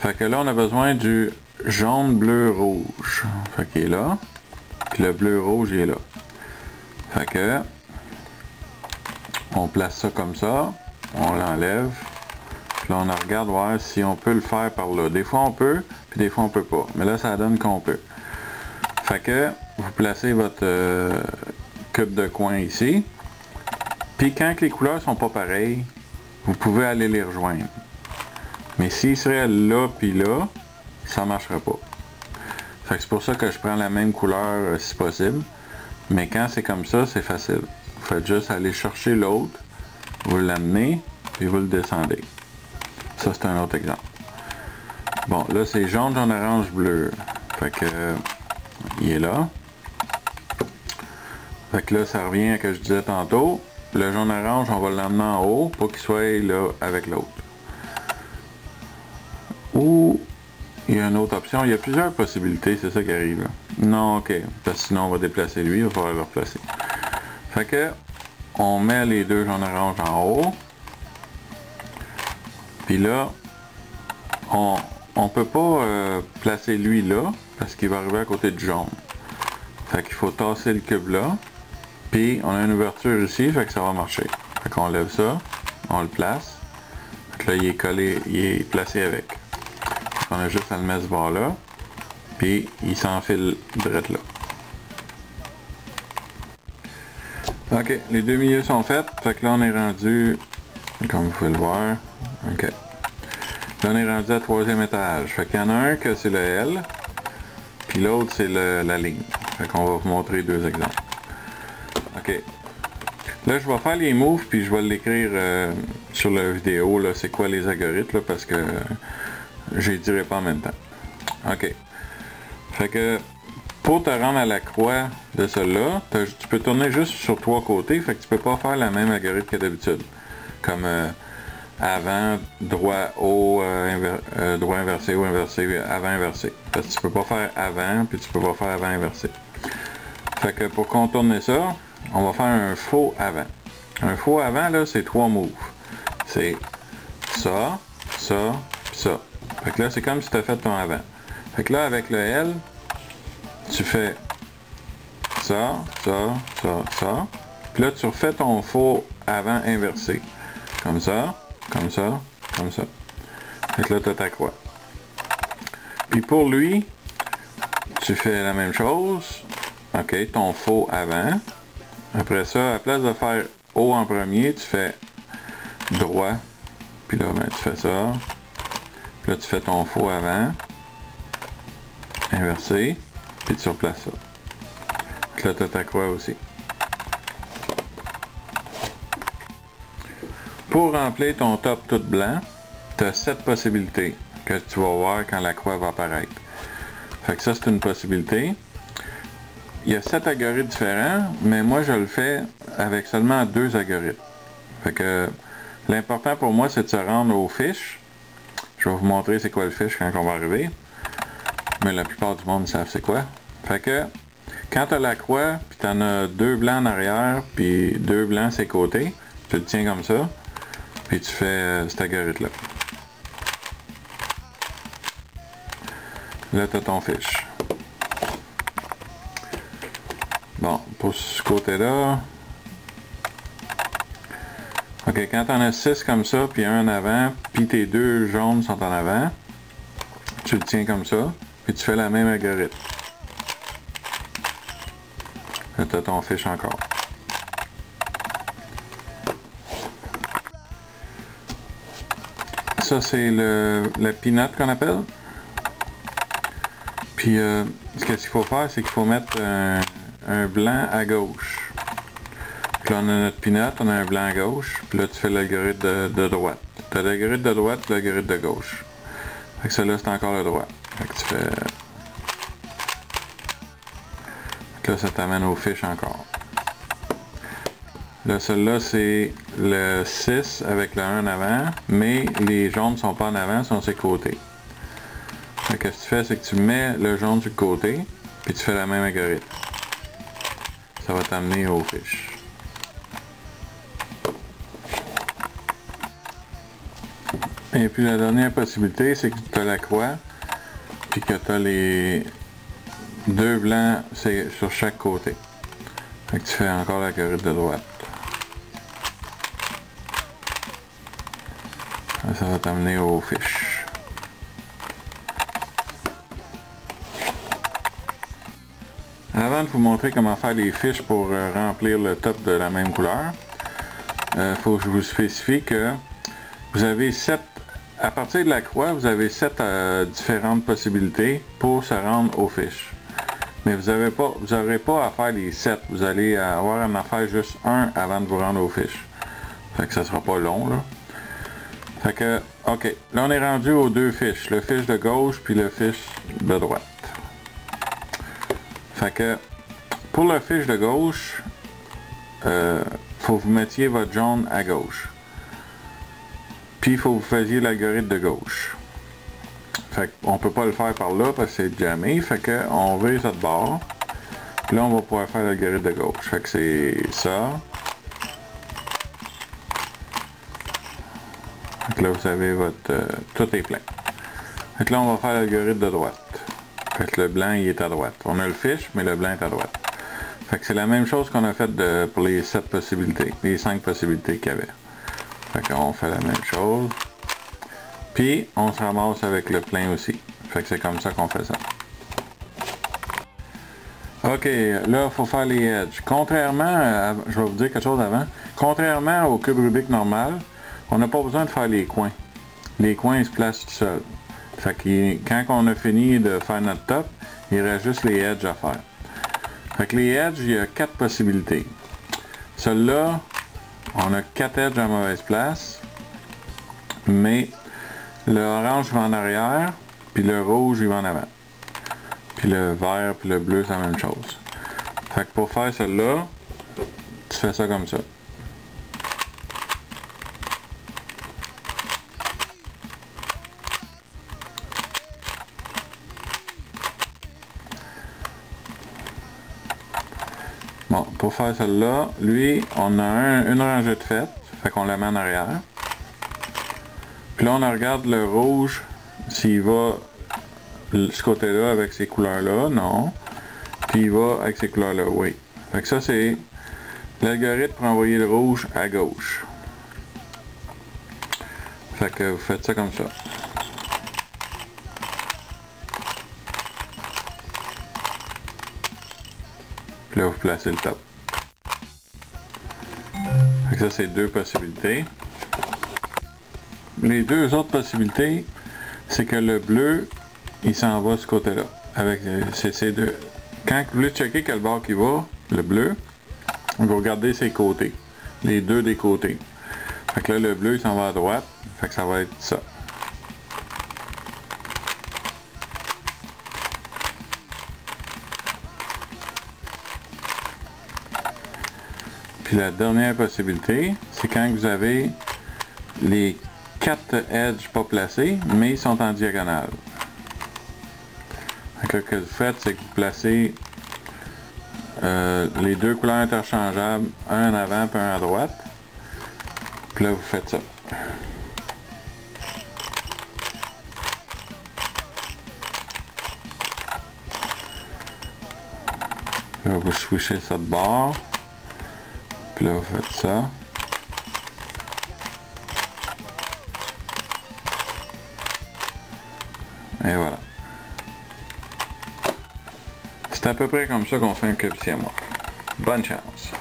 Fait que là, on a besoin du jaune, bleu, rouge. Fait qu'il est là. Puis le bleu, rouge, il est là. Fait que on place ça comme ça. On l'enlève. Puis là, on regarde voir si on peut le faire par là. Des fois, on peut, puis des fois, on peut pas. Mais là, ça donne qu'on peut. Fait que vous placez votre cube de coin ici. Puis quand les couleurs sont pas pareilles, vous pouvez aller les rejoindre. Mais s'il serait là puis là, ça marcherait pas. Fait que c'est pour ça que je prends la même couleur si possible. Mais quand c'est comme ça, c'est facile. Vous faites juste aller chercher l'autre, vous l'amenez, puis vous le descendez. Ça, c'est un autre exemple. Bon, là, c'est jaune, jaune, orange, bleu. Fait que, il est là. Fait que là, ça revient à ce que je disais tantôt. Le jaune orange, on va l'emmener en haut pour qu'il soit là avec l'autre. Ou, il y a une autre option. Il y a plusieurs possibilités, c'est ça qui arrive. Là. Non, ok. Parce que sinon, on va déplacer lui, il va falloir le replacer. Fait que, on met les deux jaunes orange en haut. Puis là, on peut pas placer lui là, parce qu'il va arriver à côté du jaune. Fait qu'il faut tasser le cube là. Puis on a une ouverture ici, fait que ça va marcher. Fait qu'on lève ça, on le place. Fait que là, il est collé, il est placé avec. Fait qu'on a juste à le mettre ce bord là. Puis il s'enfile direct là. Ok, les deux milieux sont faits. Fait que là, on est rendu, comme vous pouvez le voir. Ok. Là, on est rendu à 3e étage. Fait qu'il y en a un que c'est le L. Puis l'autre, c'est la ligne. Fait qu'on va vous montrer deux exemples. Ok. Là, je vais faire les moves, puis je vais l'écrire sur la vidéo, là, c'est quoi les algorithmes, là, parce que je les dirai pas en même temps. Ok. Fait que, pour te rendre à la croix de celle-là, tu peux tourner juste sur 3 côtés, fait que tu peux pas faire la même algorithme que d'habitude. Comme avant, droit, haut, droit inversé, haut inversé, avant inversé. Parce que tu peux pas faire avant, puis tu peux pas faire avant inversé. Fait que pour contourner ça, on va faire un faux avant. Un faux avant, là, c'est 3 moves. C'est ça, ça, puis ça. Fait que là, c'est comme si tu as fait ton avant. Fait que là, avec le L, tu fais ça, ça, ça, ça. Puis là, tu refais ton faux avant inversé. Comme ça, comme ça, comme ça. Fait que là, tu as ta croix. Puis pour lui, tu fais la même chose. Ok, ton faux avant. Après ça, à la place de faire haut en premier, tu fais droit. Puis là, ben, tu fais ça. Puis là, tu fais ton faux avant. Inversé. Puis tu replaces ça. Puis là, tu as ta croix aussi. Pour remplir ton top tout blanc, tu as 7 possibilités que tu vas voir quand la croix va apparaître. Fait que ça, c'est une possibilité. Il y a 7 algorithmes différents, mais moi je le fais avec seulement 2 algorithmes. Fait que l'important pour moi c'est de se rendre aux fiches. Je vais vous montrer c'est quoi le fiche quand on va arriver. Mais la plupart du monde savent c'est quoi. Fait que quand tu as la croix, puis tu en as 2 blancs en arrière, puis 2 blancs sur les côtés, tu le tiens comme ça, puis tu fais cet algorithme là. Là tu as ton fiche. Bon, pour ce côté-là, ok, quand on a 6 comme ça, puis un en avant, puis tes 2 jaunes sont en avant, tu le tiens comme ça, puis tu fais la même algorithme. Là, tu as ton fiche encore. Ça, c'est la peanut qu'on appelle. Puis, ce qu'il faut faire, c'est qu'il faut mettre un blanc à gauche. Puis là, on a notre peanut, on a un blanc à gauche. Puis là, tu fais l'algorithme de droite. Tu as l'algorithme de droite et l'algorithme de gauche. Fait que celui-là, c'est encore le droit. Fait que tu fais... Fait que là, ça t'amène aux fiches encore. Là, celui-là, c'est le 6 avec le 1 en avant. Mais les jaunes ne sont pas en avant, ils sont sur les côtés. Fait que ce que tu fais, c'est que tu mets le jaune sur le côté. Puis tu fais la même algorithme. Ça va t'amener aux fiches. Et puis la dernière possibilité, c'est que tu as la croix, puis que tu as les deux blancs sur chaque côté. Fait que tu fais encore l'algorithme de droite. Ça va t'amener aux fiches. Avant de vous montrer comment faire les fiches pour remplir le top de la même couleur, faut que je vous spécifie que vous avez 7, à partir de la croix, vous avez 7 différentes possibilités pour se rendre aux fiches. Mais vous n'aurez pas à faire les 7, vous allez avoir à en faire juste un avant de vous rendre aux fiches. Fait que ça sera pas long là. Fait que, ok, là on est rendu aux deux fiches, le fiche de gauche puis le fiche de droite. Fait que, pour le fiche de gauche, faut que vous mettiez votre jaune à gauche. Puis il faut que vous fassiez l'algorithme de gauche. Fait qu'on peut pas le faire par là parce que c'est jamais. Fait que on vire cette barre. Puis là on va pouvoir faire l'algorithme de gauche. Fait que c'est ça. Fait que là vous avez votre... tout est plein. Fait que là on va faire l'algorithme de droite. Fait que le blanc il est à droite. On a le fiche mais le blanc est à droite. Fait que c'est la même chose qu'on a fait pour les 7 possibilités. Les 5 possibilités qu'il y avait. Fait qu'on fait la même chose. Puis, on se ramasse avec le plein aussi. Fait que c'est comme ça qu'on fait ça. Ok, là, il faut faire les edges. Contrairement à, je vais vous dire quelque chose avant. Contrairement au cube Rubik normal, on n'a pas besoin de faire les coins. Les coins, ils se placent tout seuls. Fait que quand on a fini de faire notre top, il reste juste les edges à faire. Fait que les edges, il y a 4 possibilités. Celle-là, on a 4 edges à mauvaise place. Mais le orange va en arrière, puis le rouge il va en avant. Puis le vert, puis le bleu, c'est la même chose. Fait que pour faire celle-là, tu fais ça comme ça. Bon, pour faire celle-là, lui, on a une rangée de faites, fait qu'on la met en arrière. Puis là, on regarde le rouge, s'il va ce côté-là avec ces couleurs-là, non. Puis il va avec ces couleurs-là, oui. Fait que ça, c'est l'algorithme pour envoyer le rouge à gauche. Fait que vous faites ça comme ça. Puis là, vous placez le top. Fait que ça, c'est 2 possibilités. Les 2 autres possibilités, c'est que le bleu, il s'en va de ce côté-là. Avec ces 2. Quand vous voulez checker quel bord qui va, le bleu, vous regardez ses côtés. Les 2 des côtés. Fait que là, le bleu, il s'en va à droite. Fait que ça va être ça. Puis la dernière possibilité, c'est quand vous avez les 4 edges pas placés, mais ils sont en diagonale. Donc, ce que vous faites, c'est que vous placez les 2 couleurs interchangeables, un en avant et un à droite. Puis là, vous faites ça. Là, vous switchez ça de bord. Puis là, vous faites ça. Et voilà. C'est à peu près comme ça qu'on fait un cube siamois. Bonne chance!